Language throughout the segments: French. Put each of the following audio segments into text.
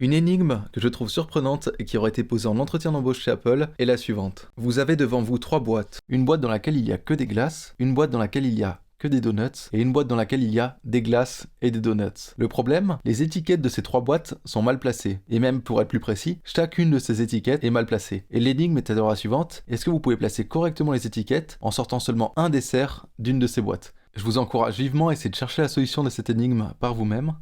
Une énigme que je trouve surprenante et qui aurait été posée en entretien d'embauche chez Apple est la suivante. Vous avez devant vous trois boîtes. Une boîte dans laquelle il y a que des glaces, une boîte dans laquelle il y a que des donuts, et une boîte dans laquelle il y a des glaces et des donuts. Le problème, les étiquettes de ces trois boîtes sont mal placées. Et même, pour être plus précis, chacune de ces étiquettes est mal placée. Et l'énigme est alors la suivante, est-ce que vous pouvez placer correctement les étiquettes en sortant seulement un dessert d'une de ces boîtes? Je vous encourage vivement à essayer de chercher la solution de cette énigme par vous-même.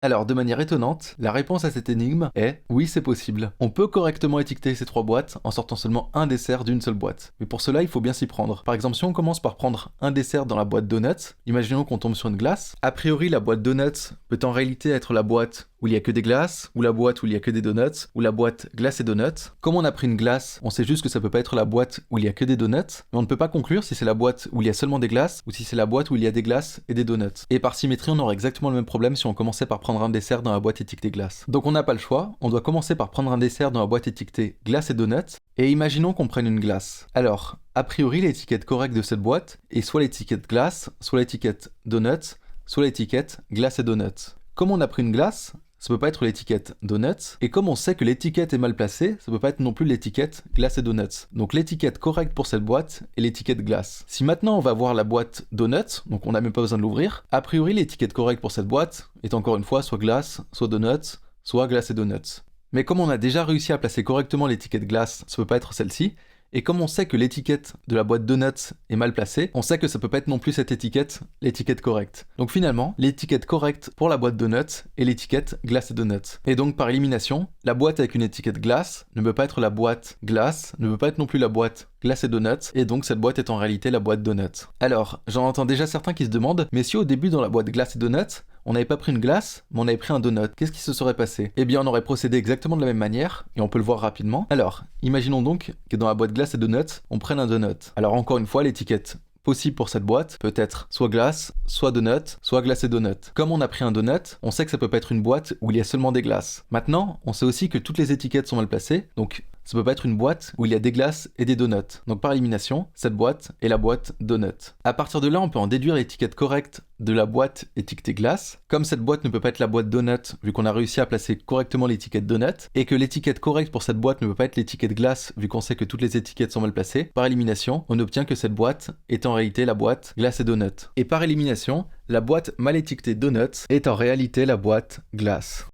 Alors, de manière étonnante, la réponse à cette énigme est oui, c'est possible. On peut correctement étiqueter ces trois boîtes en sortant seulement un dessert d'une seule boîte. Mais pour cela, il faut bien s'y prendre. Par exemple, si on commence par prendre un dessert dans la boîte donuts, imaginons qu'on tombe sur une glace. A priori, la boîte donuts peut en réalité être la boîte où il n'y a que des glaces, ou la boîte où il n'y a que des donuts, ou la boîte glace et donuts. Comme on a pris une glace, on sait juste que ça peut pas être la boîte où il y a que des donuts, mais on ne peut pas conclure si c'est la boîte où il y a seulement des glaces, ou si c'est la boîte où il y a des glaces et des donuts. Et par symétrie, on aurait exactement le même problème si on commençait par prendre un dessert dans la boîte étiquetée glace. Donc on n'a pas le choix, on doit commencer par prendre un dessert dans la boîte étiquetée glace et donuts, et imaginons qu'on prenne une glace. Alors, a priori, l'étiquette correcte de cette boîte est soit l'étiquette glace, soit l'étiquette donuts, soit l'étiquette glace et donuts. Comme on a pris une glace, ça peut pas être l'étiquette donuts, et comme on sait que l'étiquette est mal placée, ça peut pas être non plus l'étiquette glace et donuts. Donc l'étiquette correcte pour cette boîte est l'étiquette glace. Si maintenant on va voir la boîte donuts, donc on n'a même pas besoin de l'ouvrir, a priori l'étiquette correcte pour cette boîte est encore une fois soit glace, soit donuts, soit glace et donuts. Mais comme on a déjà réussi à placer correctement l'étiquette glace, ça peut pas être celle-ci, et comme on sait que l'étiquette de la boîte donuts est mal placée, on sait que ça peut pas être non plus cette étiquette, l'étiquette correcte. Donc finalement, l'étiquette correcte pour la boîte donuts est l'étiquette glace et donuts. Et donc par élimination, la boîte avec une étiquette glace ne peut pas être la boîte glace, ne peut pas être non plus la boîte glace et donuts, et donc cette boîte est en réalité la boîte donuts. Alors, j'en entends déjà certains qui se demandent, mais si au début dans la boîte glace et donuts, on n'avait pas pris une glace, mais on avait pris un donut. Qu'est-ce qui se serait passé? Eh bien, on aurait procédé exactement de la même manière, et on peut le voir rapidement. Alors, imaginons donc que dans la boîte glace et donuts, on prenne un donut. Alors encore une fois, l'étiquette possible pour cette boîte peut être soit glace, soit donut, soit glace et donut. Comme on a pris un donut, on sait que ça peut pas être une boîte où il y a seulement des glaces. Maintenant, on sait aussi que toutes les étiquettes sont mal placées, donc ça peut pas être une boîte où il y a des glaces et des donuts. Donc par élimination, cette boîte est la boîte donut. À partir de là, on peut en déduire l'étiquette correcte de la boîte étiquetée glace. Comme cette boîte ne peut pas être la boîte donut, vu qu'on a réussi à placer correctement l'étiquette donut, et que l'étiquette correcte pour cette boîte ne peut pas être l'étiquette glace, vu qu'on sait que toutes les étiquettes sont mal placées, par élimination, on obtient que cette boîte est en réalité la boîte glace et donut. Et par élimination, la boîte mal étiquetée donuts est en réalité la boîte glace.